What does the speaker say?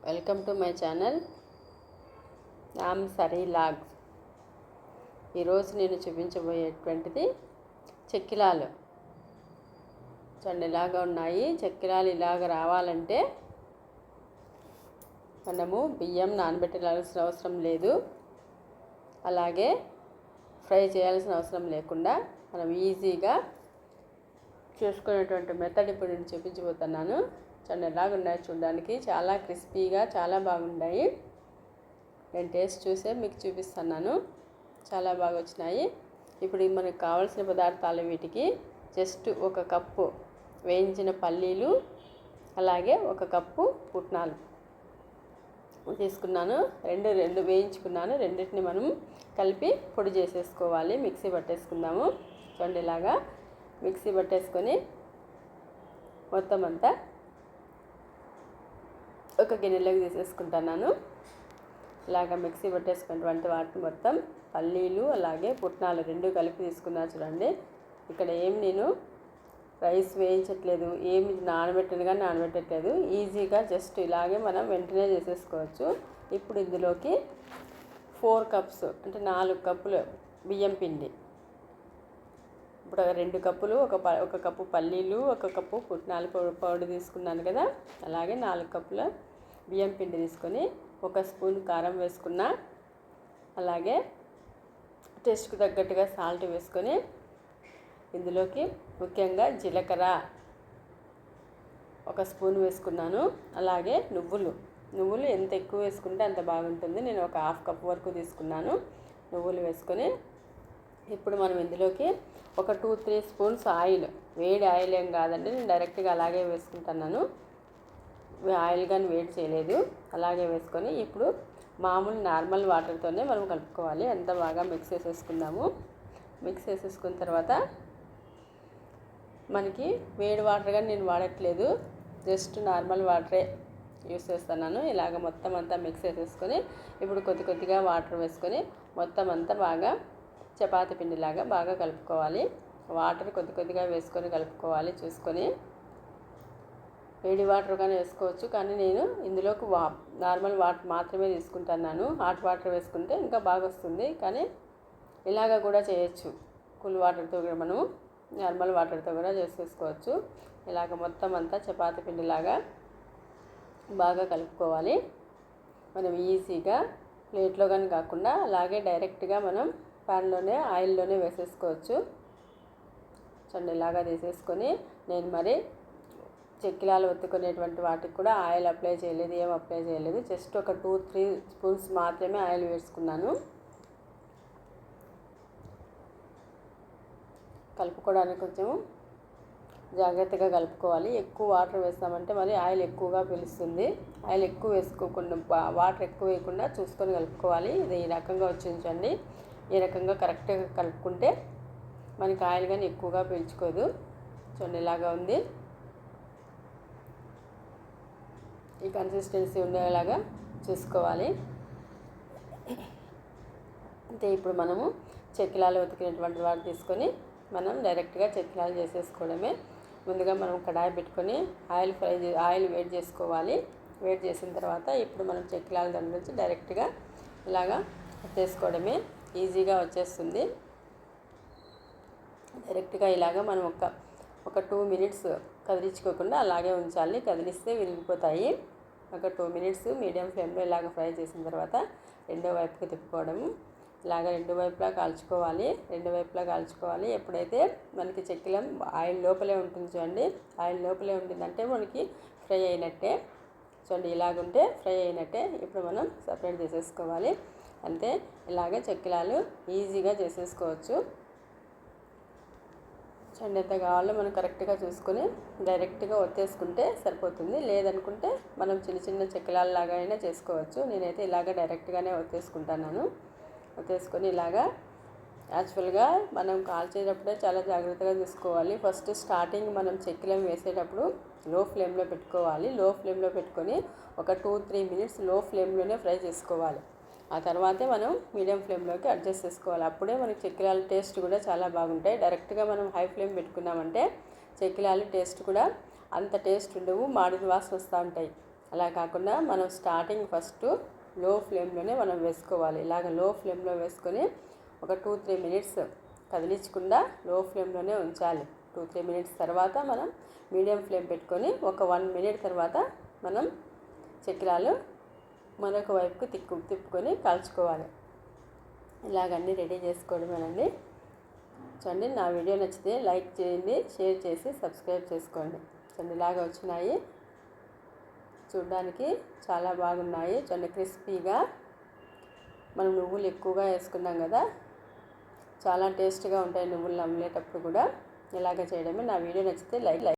Welcome to my channel నామ్ సరీ లాగ్స్. ఈరోజు నేను చూపించబోయేటువంటిది చెక్కిలాలు. చూడండి ఇలాగా ఉన్నాయి. చెక్కిలాలు ఇలాగ రావాలంటే మనము బియ్యం నానబెట్టాల్సిన అవసరం లేదు, అలాగే ఫ్రై చేయాల్సిన అవసరం లేకుండా మనం ఈజీగా చేసుకునేటువంటి మెథడ్ ఇప్పుడు నేను చూపించబోతున్నాను. చూడండి ఎలాగ ఉన్నాయి, చూడడానికి చాలా క్రిస్పీగా చాలా బాగున్నాయి. నేను టేస్ట్ చూసే మీకు చూపిస్తున్నాను. చాలా బాగా వచ్చినాయి. ఇప్పుడు మనకు కావాల్సిన పదార్థాలు వీటికి జస్ట్ 1 కప్పు వేయించిన పల్లీలు, అలాగే 1 కప్పు పుట్నాలు తీసుకున్నాను. రెండు వేయించుకున్నాను. రెండింటిని మనం కలిపి పొడి చేసేసుకోవాలి. మిక్సీ పట్టేసుకుందాము. చూడండి ఇలాగా మిక్సీ పట్టేసుకొని మొత్తం అంతా ఒక గిన్నెలోకి తీసేసుకుంటున్నాను. ఇలాగ మిక్సీ పట్టేసుకున్నటువంటి వాటిని మొత్తం పల్లీలు అలాగే పుట్నాలు 2 కలిపి తీసుకున్నాను. చూడండి ఇక్కడ నేను రైస్ వేయించట్లేదు, ఏమి నానబెట్టట్లేదు. ఈజీగా జస్ట్ ఇలాగే మనం వెంటనే చేసేసుకోవచ్చు. ఇప్పుడు ఇందులోకి 4 కప్స్ అంటే 4 కప్పులు బియ్యం పిండి, ఇప్పుడు 2 కప్పులు, ఒక కప్పు పల్లీలు, 1 కప్పు పుట్నాల పౌడర్ తీసుకున్నాను కదా, అలాగే 4 కప్పుల బియ్యం పిండి తీసుకొని 1 స్పూన్ కారం వేసుకున్నా, అలాగే టేస్ట్కి తగ్గట్టుగా సాల్ట్ వేసుకొని ఇందులోకి ముఖ్యంగా జీలకర్ర 1 స్పూన్ వేసుకున్నాను. అలాగే నువ్వులు ఎంత ఎక్కువ వేసుకుంటే అంత బాగుంటుంది. నేను ఒక 1/2 కప్ వరకు తీసుకున్నాను. నువ్వులు వేసుకొని ఇప్పుడు మనం ఇందులోకి ఒక 2-3 స్పూన్స్ ఆయిల్, వేడి ఆయిల్ ఏం కాదండి, నేను డైరెక్ట్గా అలాగే వేసుకుంటున్నాను. ఆయిల్ కానీ వేడి చేయలేదు. అలాగే వేసుకొని ఇప్పుడు మామూలు నార్మల్ వాటర్తోనే మనం కలుపుకోవాలి. అంత బాగా మిక్స్ చేసేసుకుందాము. మిక్స్ చేసేసుకున్న తర్వాత మనకి వేడి వాటర్ కానీ నేను వాడట్లేదు, జస్ట్ నార్మల్ వాటరే యూస్ చేస్తున్నాను. ఇలాగ మొత్తం అంతా మిక్స్ చేసేసుకొని ఇప్పుడు కొద్దిగా వాటర్ వేసుకొని మొత్తం అంతా బాగా చపాతీ పిండిలాగా బాగా కలుపుకోవాలి. వాటర్ కొద్దిగా వేసుకొని కలుపుకోవాలి చూసుకొని. వేడి వాటర్ కానీ వేసుకోవచ్చు, కానీ నేను ఇందులోకి నార్మల్ వాటర్ మాత్రమే తీసుకుంటున్నాను. హాట్ వాటర్ వేసుకుంటే ఇంకా బాగా వస్తుంది, కానీ ఇలాగ కూడా చేయొచ్చు. కూల్ వాటర్తో కూడా మనము నార్మల్ వాటర్తో కూడా చేసేసుకోవచ్చు. ఇలాగ మొత్తం అంతా చపాతీ పిండిలాగా బాగా కలుపుకోవాలి. మనం ఈజీగా ప్లేట్లో కానీ కాకుండా అలాగే డైరెక్ట్గా మనం ప్యాన్లోనే ఆయిల్లోనే వేసేసుకోవచ్చు. చూడండి ఇలాగా తీసేసుకొని నేను మరి చెక్కిలాలు ఒత్తుకునేటువంటి వాటికి కూడా ఆయిల్ అప్లై చేయలేదు. జస్ట్ ఒక 2-3 స్పూన్స్ మాత్రమే ఆయిల్ వేసుకున్నాను. కలుపుకోవడానికి కొంచెం జాగ్రత్తగా కలుపుకోవాలి. ఎక్కువ వాటర్ వేస్తామంటే మరి ఆయిల్ ఎక్కువగా పీలుస్తుంది. ఆయిల్ ఎక్కువ వేసుకోకుండా, వాటర్ ఎక్కువ వేయకుండా చూసుకొని కలుపుకోవాలి. ఇది ఈ రకంగా వచ్చించండి. ఈ రకంగా కరెక్ట్గా కలుపుకుంటే మనకి ఆయిల్ కానీ ఎక్కువగా పీల్చుకోదు. చూడండి ఇలాగా ఉంది. ఈ కన్సిస్టెన్సీ ఉండేలాగా చూసుకోవాలి. అంటే ఇప్పుడు మనము చెక్కిలాలు ఉతికినటువంటి వాటిని తీసుకొని మనం డైరెక్ట్గా చెక్కిలాలు చేసేసుకోవడమే. ముందుగా మనం కడాయి పెట్టుకొని ఆయిల్ వేడి చేసుకోవాలి. వేడి చేసిన తర్వాత ఇప్పుడు మనం చెక్కిలాలు దాని నుంచి డైరెక్ట్గా ఇలాగా చేసుకోవడమే. ఈజీగా వచ్చేస్తుంది. డైరెక్ట్గా ఇలాగా మనం ఒక 2 మినిట్స్ కదిలించుకోకుండా అలాగే ఉంచాలి. కదిలిస్తే విరిగిపోతాయి. ఒక 2 మినిట్స్ మీడియం ఫ్లేమ్లో ఇలాగ ఫ్రై చేసిన తర్వాత రెండో వైపుకి తిప్పుకోవడము. ఇలాగ 2 వైపులా కాల్చుకోవాలి. ఎప్పుడైతే మనకి చెక్కిలం ఆయిల్ లోపలే ఉంటుంది చూడండి, ఆయిల్ లోపలే ఉంటుందంటే మనకి ఫ్రై అయినట్టే. చూడండి ఇలాగుంటే ఫ్రై అయినట్టే. ఇప్పుడు మనం సపరేట్ చేసేసుకోవాలి. అంతే, ఇలాగ చెక్కిలాలు ఈజీగా చేసేసుకోవచ్చు. చూడండి ఎంత కావాలో మనం కరెక్ట్గా చూసుకొని డైరెక్ట్గా ఒత్తేసుకుంటే సరిపోతుంది. లేదనుకుంటే మనం చిన్న చెక్కిలాల్లాగా అయినా చేసుకోవచ్చు. నేనైతే ఇలాగ డైరెక్ట్గానే ఒత్తేసుకుంటున్నాను. ఒత్తేసుకొని ఇలాగా యాక్చువల్గా మనం కాల్చేటప్పుడే చాలా జాగ్రత్తగా చూసుకోవాలి. ఫస్ట్ స్టార్టింగ్ మనం చెక్కిలం వేసేటప్పుడు లో ఫ్లేమ్లో పెట్టుకోవాలి. లో ఫ్లేమ్లో పెట్టుకొని ఒక 2-3 మినిట్స్ లో ఫ్లేమ్లోనే ఫ్రై చేసుకోవాలి. ఆ తర్వాతే మనం మీడియం ఫ్లేమ్లోకి అడ్జస్ట్ చేసుకోవాలి. అప్పుడే మనకి చెక్కిలాల టేస్ట్ కూడా చాలా బాగుంటాయి. డైరెక్ట్గా మనం హై ఫ్లేమ్ పెట్టుకున్నామంటే చెక్కిలాల టేస్ట్ కూడా అంత టేస్ట్ ఉండవు, మాడిన వాసన వస్తూ ఉంటాయి. అలా కాకుండా మనం స్టార్టింగ్ ఫస్ట్ లో ఫ్లేమ్లోనే మనం వేసుకోవాలి. ఇలాగ లో ఫ్లేమ్లో వేసుకొని ఒక 2-3 మినిట్స్ కదిలించకుండా లో ఫ్లేమ్లోనే ఉంచాలి. 2-3 మినిట్స్ తర్వాత మనం మీడియం ఫ్లేమ్ పెట్టుకొని ఒక 1 మినిట్ తర్వాత మనం చక్రాలు మరొక వైపుకు తిప్పుకొని కాల్చుకోవాలి. ఇలాగన్నీ రెడీ చేసుకోవడమేనండి. చూడండి, నా వీడియో నచ్చితే లైక్ చేయండి, షేర్ చేసి సబ్స్క్రైబ్ చేసుకోండి. చూడండి, ఇలాగ వచ్చినాయి. చూడడానికి చాలా బాగున్నాయి. చూడండి, క్రిస్పీగా. మనం నువ్వులు ఎక్కువగా వేసుకున్నాం కదా, చాలా టేస్ట్గా ఉంటాయి నువ్వులు నమిలేటప్పుడు కూడా. ఇలాగ చేయడమే. నా వీడియో నచ్చితే లైక్